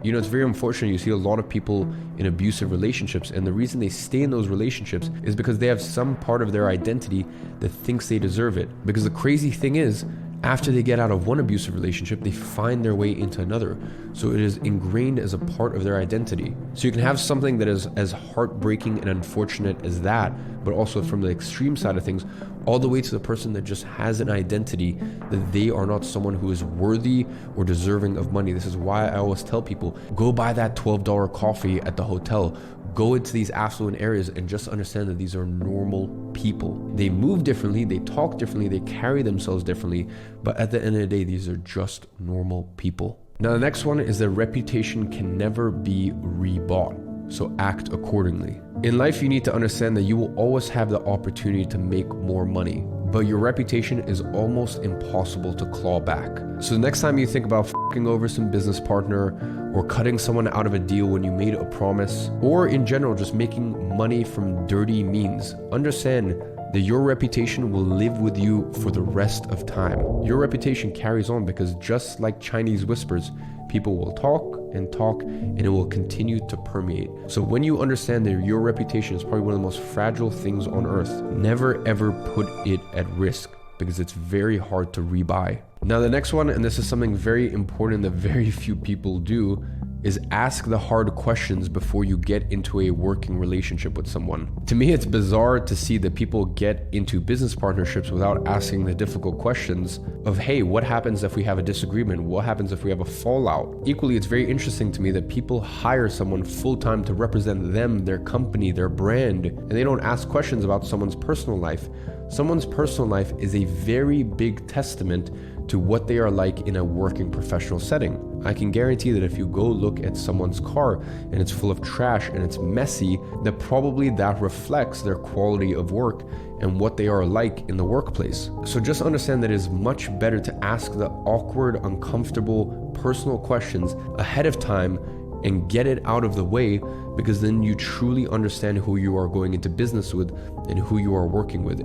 You know, it's very unfortunate. You see a lot of people in abusive relationships, and the reason they stay in those relationships is because they have some part of their identity that thinks they deserve it. Because the crazy thing is, after they get out of one abusive relationship, they find their way into another. So it is ingrained as a part of their identity. So you can have something that is as heartbreaking and unfortunate as that, but also from the extreme side of things, all the way to the person that just has an identity that they are not someone who is worthy or deserving of money. This is why I always tell people, go buy that $12 coffee at the hotel. Go into these affluent areas and just understand that these are normal people. They move differently, they talk differently, they carry themselves differently, but at the end of the day, these are just normal people. Now, the next one is that reputation can never be rebought, so act accordingly. In life, you need to understand that you will always have the opportunity to make more money, but your reputation is almost impossible to claw back. So the next time you think about fucking over some business partner or cutting someone out of a deal when you made a promise, or in general just making money from dirty means, understand that your reputation will live with you for the rest of time. Your reputation carries on because just like Chinese whispers, people will talk and talk and it will continue to permeate. So when you understand that your reputation is probably one of the most fragile things on earth, never ever put it at risk because it's very hard to rebuy. Now the next one, and this is something very important that very few people do, is ask the hard questions before you get into a working relationship with someone. To me, it's bizarre to see that people get into business partnerships without asking the difficult questions of, hey, what happens if we have a disagreement? What happens if we have a fallout? Equally, it's very interesting to me that people hire someone full-time to represent them, their company, their brand, and they don't ask questions about someone's personal life. Someone's personal life is a very big testament to what they are like in a working professional setting. I can guarantee that if you go look at someone's car and it's full of trash and it's messy, that probably that reflects their quality of work and what they are like in the workplace. So just understand that it is much better to ask the awkward, uncomfortable, personal questions ahead of time and get it out of the way, because then you truly understand who you are going into business with and who you are working with.